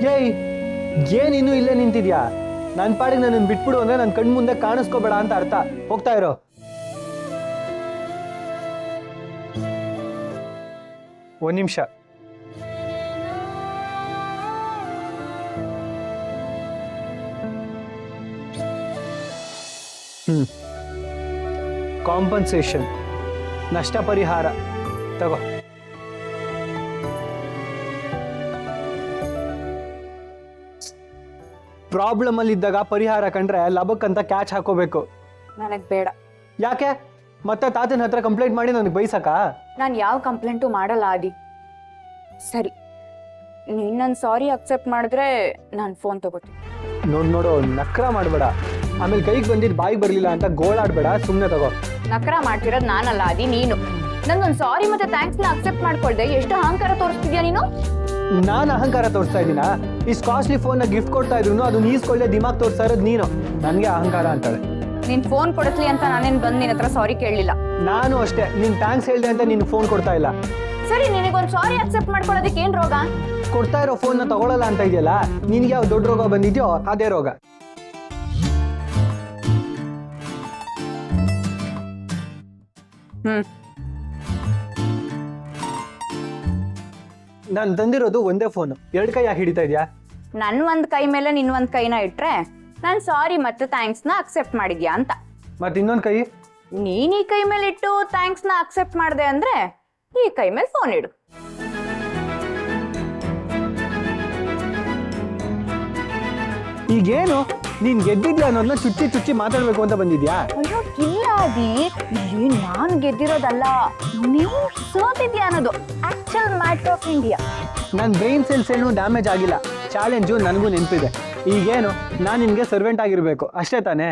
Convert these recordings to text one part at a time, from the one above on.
ಏಯ್ ಏನಿನ್ನೂ ಇಲ್ಲೇ ನಿಂತಿದ್ಯಾ? ನನ್ನ ಪಾಡಿಗೆ ನನ್ನ ಬಿಟ್ಬಿಡು ಅಂದ್ರೆ ನನ್ನ ಕಣ್ಣು ಮುಂದೆ ಕಾಣಿಸ್ಕೋಬೇಡ ಅಂತ ಅರ್ಥ. ಹೋಗ್ತಾ ಇರೋ. ಒಂದು ನಿಮಿಷ. ಕಾಂಪನ್ಸೇಷನ್, ನಷ್ಟ ಪರಿಹಾರ ತಗೋ. ಪ್ರಾಬ್ಲಮ್ ಅಲ್ಲಿ ಇದ್ದಾಗ ಪರಿಹಾರ ಕಂಡ್ರೆ ಲಬಕ್ಕಂತ ಕ್ಯಾಚ್ ಹಾಕೋಬೇಕು. ನನಗೆ ಬೇಡ. ಯಾಕೆ? ಮತ್ತೆ ತಾತನ ಹತ್ರ ಕಂಪ್ಲೇಂಟ್ ಮಾಡಿ ನನಗೆ ಬೈಸಕ? ನಾನು ಯಾವ ಕಂಪ್ಲೇಂಟು ಮಾಡಲ್ಲ ಆದಿ. ಸರಿ, ನೀನು ನನ್ನ ಸಾರಿ ಅಕ್ಸೆಪ್ಟ್ ಮಾಡಿದ್ರೆ ನಾನು ಫೋನ್ ತಗೋತೀನಿ. ನೋಡು ನಕ್ರ ಮಾಡಬೇಡ. ಆಮೇಲೆ ಕೈಗೆ ಬಂದಿದ್ದು ಬಾಯಿಗೆ ಬರಲಿಲ್ಲ ಅಂತ ಗೋಳಾಡ್ಬೇಡ, ಸುಮ್ಮನೆ ತಗೋ. ನಕ್ರ ಮಾಡ್ತಿರೋದು ನಾನಲ್ಲ ಆದಿ, ನೀನು. ನಂದೊಂದು ಸಾರಿ ಮತ್ತೆ ಥ್ಯಾಂಕ್ಸ್ನ ಅಕ್ಸೆಪ್ಟ್ ಮಾಡ್ಕೊಳ್ದೆ ಎಷ್ಟು ಅಹಂಕಾರ ತೋರಿಸ್ತಿದ್ಯಾ ನೀನು? ನಾನು ಅಹಂಕಾರ ತೋರಿಸ್ತಾ ಇದ್ದೀನ? ಇಷ್ಟು ಕಾಸ್ಟ್ಲಿ ಫೋನ್ನ ಗಿಫ್ಟ್ ಕೊಡ್ತಾ ಇದ್ರು ಅದು ಈಸ್ಕೊಳ್ಳೆ ದಿಮಾಗ್ ತೋರಿಸ್ತಾ ಇರೋದು ನೀನು. ನನಗೆ ಅಹಂಕಾರ ಅಂತಾಳೆ. ನೀನ್ ಫೋನ್ ಕೊಡಿಸ್ಲಿ ಅಂತ ನಾನೇನು ಬಂದು ನಿನ್ನ ಹತ್ರ ಸಾರಿ ಕೇಳಲಿಲ್ಲ. ನಾನು ಅಷ್ಟೇ, ನೀನು ಥ್ಯಾಂಕ್ಸ್ ಹೇಳ್ದೆ ಅಂತ ನೀನು ಫೋನ್ ಕೊಡ್ತಾ ಇಲ್ಲ. ಸರಿ, ನಿನಗೊಂದು ಸಾರಿ ಅಕ್ಸೆಪ್ಟ್ ಮಾಡ್ಕೊಳ್ಳೋದಕ್ಕೆ ಏನು ರೋಗ? ಕೊಡ್ತಾ ಇರೋ ಫೋನ್ನ ತಗೊಳ್ಳಲ್ಲ ಅಂತ ಇದೆಯಲ್ಲ, ನಿನ್ಗೆ ಯಾವ ದೊಡ್ಡ ರೋಗ ಬಂದಿದ್ಯೋ ಅದೇ ರೋಗ. ನಾನು ತಂದಿರೋದು ಒಂದೇ ಫೋನ್, ಎರಡು ಕೈ ಯಾಕೆ ಹಿಡಿತಾ ಇದೆಯಾ? ನನ್ನ ಒಂದು ಕೈ ಮೇಲೆ ನಿನ್ನ ಒಂದು ಕೈನ ಇಟ್ರೆ ನಾನು ಸಾರಿ ಮತ್ತು ಥ್ಯಾಂಕ್ಸ್ನ ಅಕ್ಸೆಪ್ಟ್ ಮಾಡಿದ್ಯಾ ಅಂತ. ಮತ್ತೆ ಇನ್ನೊಂದು ಕೈ? ನೀನ್ ಈ ಕೈ ಮೇಲೆ ಇಟ್ಟು ಥ್ಯಾಂಕ್ಸ್ನ ಅಕ್ಸೆಪ್ಟ್ ಮಾಡಿದೆ ಅಂದ್ರೆ ಈ ಕೈ ಮೇಲೆ ಫೋನ್ ಇಡು. ಈಗೇನು ನೀನ್ ಗೆದ್ದಿದ್ಯಾ ಅನ್ನೋದನ್ನ ಚುಚ್ಚಿ ಚುಚ್ಚಿ ಮಾತಾಡ್ಬೇಕು ಅಂತ ಬಂದಿದ್ಯಾ? ಅಯ್ಯೋ ಇಲ್ಲ ಆದಿ, ಇಲ್ಲಿ ನಾನು ಗೆದ್ದಿರೋದಲ್ಲ, ನೀವು ಸೋತಿದ್ಯಾ ಅನ್ನೋದು ಆಕ್ಚುಯಲ್ ಮ್ಯಾಟರ್ ಆಫ್ ಇಂಡಿಯಾ. ನನ್ನ ಬ್ರೈನ್ ಸೆಲ್ಸ್ ಏನು ಡ್ಯಾಮೇಜ್ ಆಗಿಲ್ಲ. ಚಾಲೆಂಜು ನನಗೂ ನೆನಪಿದೆ. ಈಗೇನು ನಾನು ನಿನ್ಗೆ ಸರ್ವೆಂಟ್ ಆಗಿರ್ಬೇಕು ಅಷ್ಟೇ ತಾನೇ?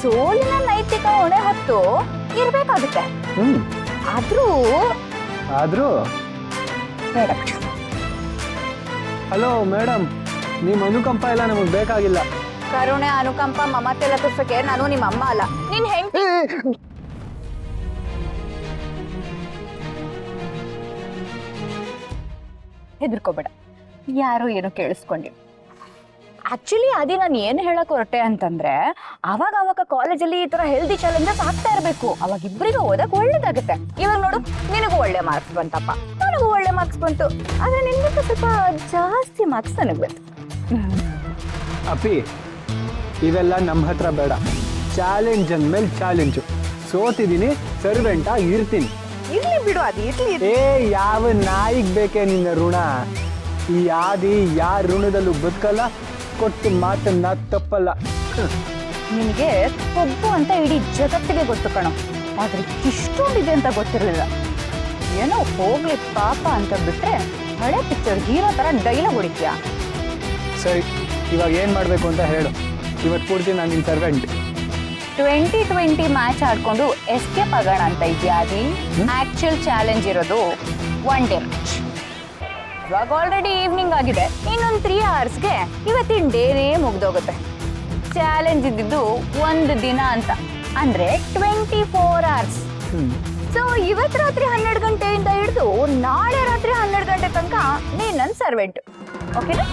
ಸೋಲಿನ ನೈತಿಕ ಹೊಣೆ ಹೊತ್ತು ಇರ್ಬೇಕಾಗುತ್ತೆ. ಆದ್ರೂ ಬೇಡ. ಹಲೋ ಮೇಡಮ್, ನಿಮ್ಮ ಅನುಕಂಪ ಎಲ್ಲ ನಮಗೆ ಬೇಕಾಗಿಲ್ಲ. ಕರುಣೆ, ಅನುಕಂಪ, ಮಮತೆ ಎಲ್ಲ ತೋರ್ಸಕ್ಕೆ ನಾನು ನಿಮ್ಮ ಅಮ್ಮ ಅಲ್ಲ, ನೀನ್ ಹೆಂಡತಿ. ಹೆದರ್ಕೋಬೇಡ, ಯಾರು ಏನು ಕೇಳಿಸ್ಕೊಂಡಿಲ್ಲ. ಆಕ್ಚುಲಿ ಅದೇ ನಾನು ಏನು ಹೇಳಕ್ ಹೊರಟೆ ಅಂತಂದ್ರೆ, ಅವಾಗ ಕಾಲೇಜಲ್ಲಿ ಈ ತರ ಹೆಲ್ದಿ ಚಾಲೆಂಜಸ್ ಆಗ್ತಾ ಇರಬೇಕು. ಅವಾಗ ಇಬ್ಬರಿಗೂ ಓದಕ್ ಒಳ್ಳೇದಾಗುತ್ತೆ. ಇವಾಗ ನೋಡು, ನಿನಗೂ ಒಳ್ಳೆ ಮಾರ್ಕ್ಸ್ ಬಂತಪ್ಪ, ನನಗೂ ಒಳ್ಳೆ ಮಾರ್ಕ್ಸ್ ಬಂತು. ಆದ್ರೆ ನಿನ್ಗಿಂತ ಸ್ವಲ್ಪ ಜಾಸ್ತಿ ಮಾರ್ಕ್ಸ್ ನನಗೆ ಬಂತು. ಅಪ್ಪಿ, ಇವೆಲ್ಲ ನಮ್ಮ ಹತ್ರ ಬೇಡ. ಚಾಲೆಂಜ್ ಅಂದ್ಮೇಲೆ ಚಾಲೆಂಜು. ಸೋತಿದ್ದೀನಿ, ಸರ್ವೆಂಟ ಇರ್ತೀನಿ. ಇರ್ಲಿ ಬಿಡು ಆದಿ, ಇರ್ಲಿ. ಯಾವ ನಾಯಿಗೆ ಬೇಕೇ ನಿನ್ನ ಋಣ? ಈ ಆದಿ ಯಾರ ಋಣದಲ್ಲೂ ಬದುಕಲ್ಲ, ಕೊಟ್ಟು ಮಾತನ್ನ ತಪ್ಪಲ್ಲ. ನಿನಗೆ ಕೊಬ್ಬು ಅಂತ ಇಡೀ ಜಗತ್ತಿಗೆ ಗೊತ್ತು ಕಣೋ, ಆದ್ರೆ ಇಷ್ಟೊಂದಿದೆ ಅಂತ ಗೊತ್ತಿರಲಿಲ್ಲ. ಏನೋ ಹೋಗ್ಲಿ ಪಾಪ ಅಂತ ಬಿಟ್ರೆ ಹಳೆ ಪಿಕ್ಚರ್ ಹೀರೋ ತರ ಡೈಲಾಗ್ ಹೊಡಿತೀಯಾ? ಸರಿ, ಇವಾಗ ಏನ್ ಮಾಡ್ಬೇಕು ಅಂತ ಹೇಳು. ಇವತ್ತು ಪೂರ್ತಿ ನಾನು ನಿನ್ನ ಸರ್ವೆಂಟ್. 2020 ಮ್ಯಾಚ್ ಆಡ್ಕೊಂಡು ಎಸ್ಕೇಪ್ ಆಗೋಣ ಅಂತ ಇದೆಯಾ ಆದಿ? ಆಕ್ಚುಯಲ್ ಚಾಲೆಂಜ್ ಇರೋದು 1 ಡೇ ಮ್ಯಾಚ್. ಇವಾಗ ಆಲ್ರೆಡಿ ಈವ್ನಿಂಗ್ ಆಗಿದೆ, ಇನ್ನೊಂದು 3 ಅವರ್ಸ್ಗೆ ಇವತ್ತಿನ ಡೇನೇ ಮುಗ್ದೋಗುತ್ತೆ. ಚಾಲೆಂಜ್ ಇದ್ದಿದ್ದು 1 ದಿನ ಅಂತ, ಅಂದ್ರೆ 24 ಅವರ್ಸ್. ಸೊ ಇವತ್ತು ರಾತ್ರಿ 12 ಗಂಟೆಯಿಂದ ಹಿಡಿದು ನಾಳೆ ರಾತ್ರಿ 12 ಗಂಟೆ ತನಕ ನೀನ್ ನನ್ನ ಸರ್ವೆಂಟ್. ಓಕೆನಾ?